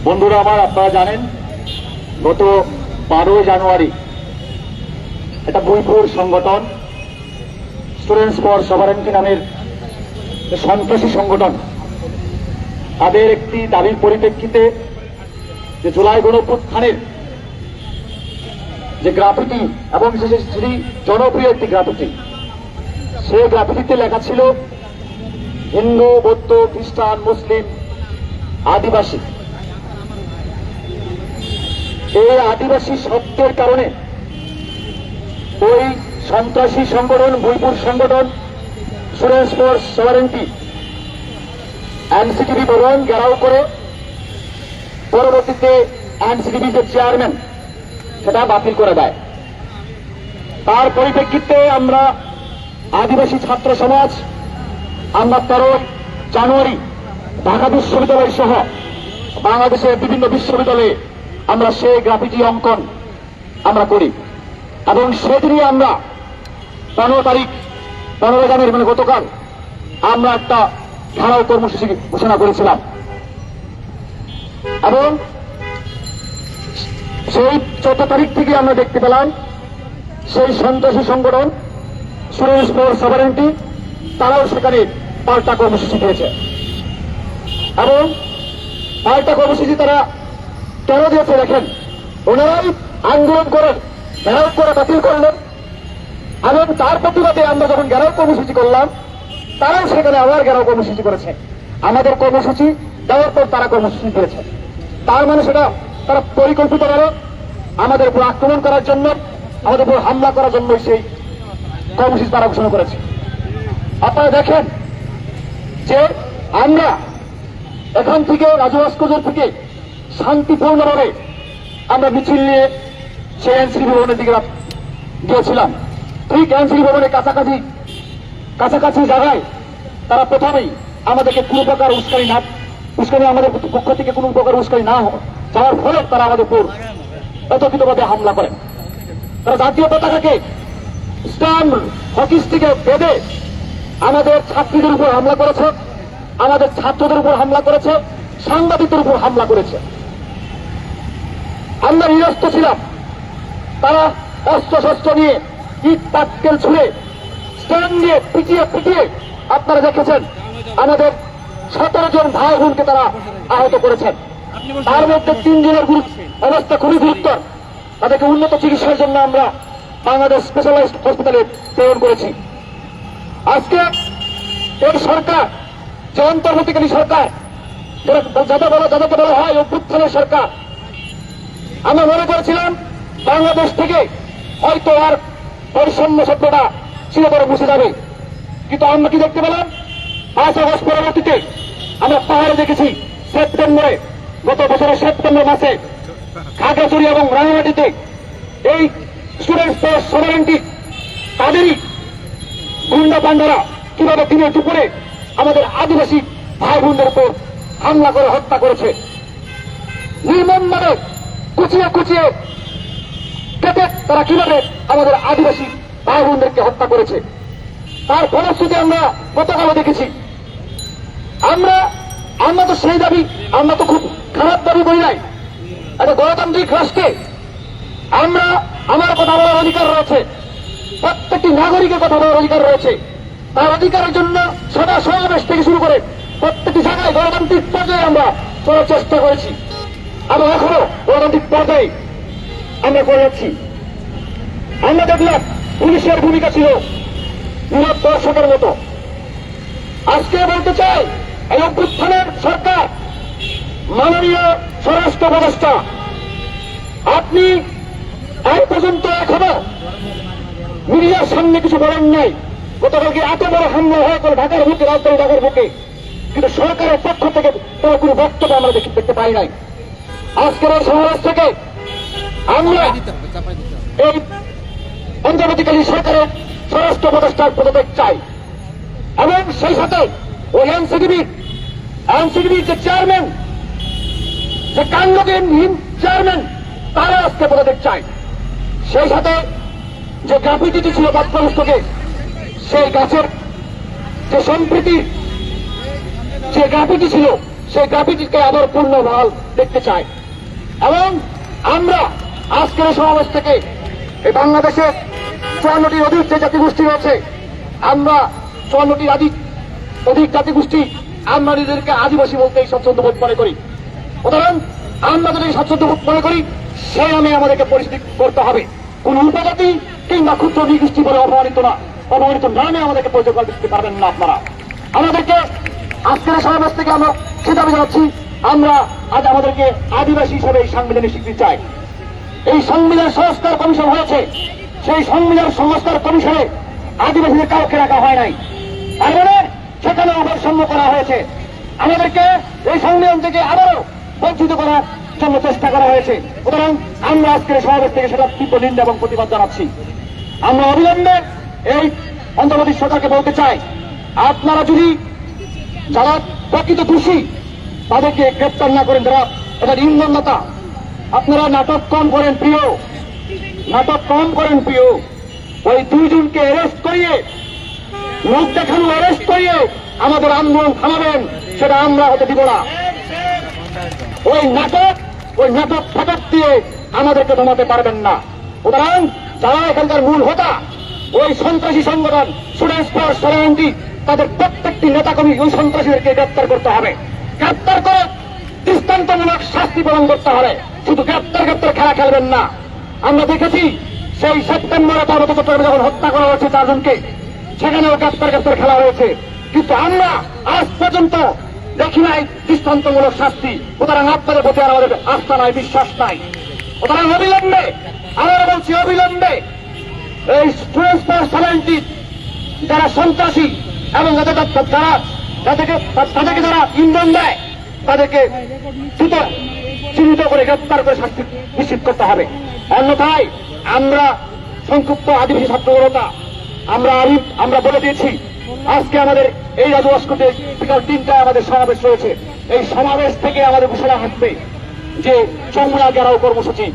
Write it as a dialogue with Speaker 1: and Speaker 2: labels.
Speaker 1: বন্ধুরা আমার, আপনারা জানেন গত 12 জানুয়ারি একটা বইপুর সংগঠন স্টুডেন্টস ফর সভারেন্টি নামের সন্ত্রাসী সংগঠন তাদের একটি দাবির পরিপ্রেক্ষিতে যে জুলাই গণঅভ্যুত্থানের যে গ্রাফিটি এবং সেটি জনপ্রিয় একটি গ্রাফিটি, সেই গ্রাফিটিতে লেখা ছিল হিন্দু, বৌদ্ধ, খ্রিস্টান, মুসলিম, আদিবাসী। এই আদিবাসী শব্দের কারণে ওই সন্ত্রাসী সংগঠন, বইপুর সংগঠন স্টুডেন্টস ফর সভারেন্টি এনসিটিভি ভবন ঘেরাও করে পরবর্তীতে এনসিটিভি যে চেয়ারম্যান সেটা বাতিল করে দেয়। তার পরিপ্রেক্ষিতে আমরা আদিবাসী ছাত্র সমাজ আমরা 13 জানুয়ারি ঢাকা বিশ্ববিদ্যালয় সহ বাংলাদেশের বিভিন্ন বিশ্ববিদ্যালয়ে আমরা সেই গ্রাফিটি অঙ্কন আমরা করি এবং সেদিনই আমরা 15 তারিখ 15 জানুয়ারি মানে গতকাল আমরা একটা ঘেরাও কর্মসূচি ঘোষণা করেছিলাম এবং সেই 14 তারিখ থেকে আমরা দেখতে পেলাম সেই সন্ত্রাসী সংগঠন স্টুডেন্টস ফর সভারেন্টি তারাও সেখানে পাল্টা কর্মসূচি দিয়েছে এবং পাল্টা কর্মসূচি তারা কেন দিয়েছে দেখেন, ওনারাই আন্দোলন করেন, ঘেরাও করে বাতিল করলেন এবং তার প্রতিবাদে আমরা যখন ঘেরাও কর্মসূচি করলাম তারাও সেখানে আবার ঘেরাও কর্মসূচি করেছে। আমাদের কর্মসূচি দেওয়ার পর তারা কর্মসূচি দিয়েছে। তার মানে সেটা তারা পরিকল্পিতভাবে আমাদের উপর আক্রমণ করার জন্য, আমাদের উপর হামলা করার জন্য সেই কর্মসূচি তারা ঘোষণা করেছে। আপনারা দেখেন যে আমরা এখান থেকে রাজু ভাস্কর্য থেকে শান্তিপূর্ণভাবে আমরা মিছিল নিয়ে সেই এনসিডি ভবনের দিকে গিয়েছিলাম। ঠিক এনসিডি ভবনের কাছাকাছি জায়গায় তারা প্রথমেই আমাদেরকে কোনো প্রকার উস্কানি আমাদের পক্ষ থেকে কোনো প্রকার উস্কানি না যাওয়ার ফলে তারা আমাদের উপর তথাকথিতভাবে হামলা করেন। তারা জাতীয় পতাকাকে স্ট্যাম্প হকি স্টিকে বেঁধে আমাদের ছাত্রীদের উপর হামলা করেছে, আমাদের ছাত্রদের উপর হামলা করেছে, সাংবাদিকদের উপর হামলা করেছে। আমরা নিরস্ত্র ছিলাম, তারা অস্ত্র শস্ত্র নিয়ে ইট পাটকেল ছুঁড়ে স্ট্যান্ড নিয়ে পিটিয়ে আপনারা দেখেছেন আমাদের 17 জন ভাই বোনকে তারা আহত করেছেন। তার মধ্যে 3 জনের অবস্থা খুবই গুরুতর, তাদেরকে উন্নত চিকিৎসার জন্য আমরা বাংলাদেশ স্পেশালাইজড হসপিটালে প্রেরণ করেছি। আজকে এই সরকার যে অন্তর্বর্তীকালীন সরকার যাদেরকে বলা হয় অভ্যুত্থানের সরকার, আমরা মনে করেছিলাম বাংলাদেশ থেকে হয়তো আর বৈষম্য শব্দটা চিরতরে মুছে যাবে, কিন্তু আমরা কি দেখতে পেলাম 5 আগস্ট পরবর্তীতে আমরা পাহাড়ে দেখেছি সেপ্টেম্বরে, গত বছরের সেপ্টেম্বর মাসে খাগড়াছড়ি এবং রাঙামাটিতে এই স্টুডেন্টস ফর সভারেন্টি তাদেরই গুন্ডা পান্ডারা কিভাবে দিনে দুপুরে আমাদের আদিবাসী ভাই বোনদের উপর হামলা করে হত্যা করেছে, নির্মমভাবে কুচিয়ে কেটে তারা কিভাবে আমাদের আদিবাসী ভাই বোনদেরকে হত্যা করেছে। তার ফলশ্রুতি আমরা গতকালও দেখেছি। আমরা তো সেই দাবি, আমরা তো খুব খারাপ দাবি করি নাই। একটা গণতান্ত্রিক রাষ্ট্রে আমার কথা বলার অধিকার রয়েছে, প্রত্যেকটি নাগরিকের কথা বলার অধিকার রয়েছে। তার অধিকারের জন্য সদা সমাবেশ থেকে শুরু করে প্রত্যেকটি জায়গায় গণতান্ত্রিক পর্যায়ে আমরা চলার চেষ্টা করেছি এবং এখনো গণতান্ত্রিক পর্যায়ে আমরা করে যাচ্ছি। আমরা দেখলাম পুলিশের ভূমিকা ছিল বিরোধ দর্শকের মতো। আজকে বলতে চাই, এই অভ্যুত্থানের সরকার, মাননীয় স্বরাষ্ট্র উপদেষ্টা, আপনি এই পর্যন্ত এখনো মিডিয়ার সামনে কিছু বলেন নাই। গতকালকে এত বড় হামলা হয়ে গেল ঢাকার বুকে, রাজধানী ঢাকার বুকে, কিন্তু সরকারের পক্ষ থেকে তার কোনো বক্তব্য আমরা দেখতে পাই নাই। আজকের এই সমাবেশ থেকে আমরা এই অন্তর্বর্তীকালীন সরকারের স্বরাষ্ট্র উপদেষ্টার পদত্যাগ চাই এবং সেই সাথে ওই এনসিটিভির যে চেয়ারম্যান, যে কাণ্ডজ্ঞানহীন চেয়ারম্যান, তারা আজকে পদত্যাগ চাই। সেই সাথে যে গ্রাফিটি ছিল পাঠ্যপুস্তকে, সেই গাছের যে সম্প্রীতির যে গ্রাফিটি ছিল সেই গ্রাফিটিকে আবার পূর্ণবহাল দেখতে চাই। এবং আমরা আজকের এই সমাবেশ থেকে এই বাংলাদেশে 54টির অধিক যে জাতিগোষ্ঠী রয়েছে, আমরা 54টির অধিক জাতিগোষ্ঠী আমরা নিজেদেরকে আদিবাসী বলতেই স্বচ্ছন্দ বোধ মনে করি। সুতরাং আমরা যদি স্বচ্ছন্দ বোধ মনে করি, সেই নামে আমাদেরকে পরিস্থিতি করতে হবে। কোন উপজাতি কিংবা ক্ষুদ্র নিগোষ্ঠী বলে অপমানিত নামে আমাদেরকে পরিচয় করে দিতে পারবেন না আপনারা। আমাদেরকে আজকের সমাবেশ থেকে আমরা সে দাবি জানাচ্ছি, আমরা আজ আমাদেরকে আদিবাসী হিসেবে এই সাংবিধানিক স্বীকৃতি চাই। এই সংবিধান সংস্কার কমিশন হয়েছে, সেই সংবিধান সংস্কার কমিশনে আদিবাসীদের কাউকে রাখা হয় নাই, তার মানে সেখানে অবৈষম্য করা হয়েছে। আমাদেরকে এই সংবিধান থেকে আবারও বঞ্চিত করার জন্য চেষ্টা করা হয়েছে। সুতরাং আমরা আজকের সমাবেশ থেকে সেটা তীব্র নিন্দা এবং প্রতিবাদ জানাচ্ছি। আমরা অবিলম্বে এই অন্তর্বর্তী সরকারকে বলতে চাই, আপনারা যদি যারা প্রকৃত দোষী তাদেরকে গ্রেপ্তার না করেন, যারা এটা নির্মমতা, আপনারা নাটক কম করেন প্রিয়, নাটক কম করেন প্রিয়। ওই দুইজনকে অ্যারেস্ট করিয়ে, লোক দেখানো অ্যারেস্ট করিয়ে আমাদের আন্দোলন থামাবেন, সেটা আমরা হতে দিব না। ওই নাটক ফাটক দিয়ে আমাদেরকে থামাতে পারবেন না। সুতরাং যারা এখানকার মূল হোতা, ওই সন্ত্রাসী সংগঠন স্টুডেন্টস ফর সলিডারিটি, তাদের প্রত্যেকটি নেতাকর্মী ওই সন্ত্রাসীদেরকে গ্রেপ্তার করতে হবে। গ্রেপ্তার করে দৃষ্টান্তমূলক শাস্তি প্রদান করতে হবে। শুধু গ্রেপ্তার খেলা খেলবেন না। আমরা দেখেছি সেই সেপ্টেম্বরে পার্বত্য চট্টগ্রামে যখন হত্যা করা হয়েছে 4 জনকে, সেখানেও গ্রেপ্তার খেলা হয়েছে, কিন্তু আমরা আজ পর্যন্ত দেখি নাই দৃষ্টান্তমূলক শাস্তি। সুতরাং আপনাদের প্রতি আর আমাদের আস্থা নাই, বিশ্বাস নাই। সুতরাং অবিলম্বে, আমরা বলছি অবিলম্বে এই স্টুডেন্টস ফর সলিডারিটি যারা সন্ত্রাসী এবং তাদেরকে যারা ইন্ধন দেয়, তাদেরকে চিহ্নিত করে গ্রেপ্তার করে শাস্তি নিশ্চিত করতে হবে। অন্যথায় আমরা সংক্ষুব্ধ আদিবাসী ছাত্র জনতা আমরা বলে দিয়েছি, আজকে আমাদের এই রাজু ভাস্কর্যে বিকাল 3টায় আমাদের সমাবেশ রয়েছে। এই সমাবেশ থেকে আমাদের ঘোষণা আসবে যে চমড়া গেরাও কর্মসূচি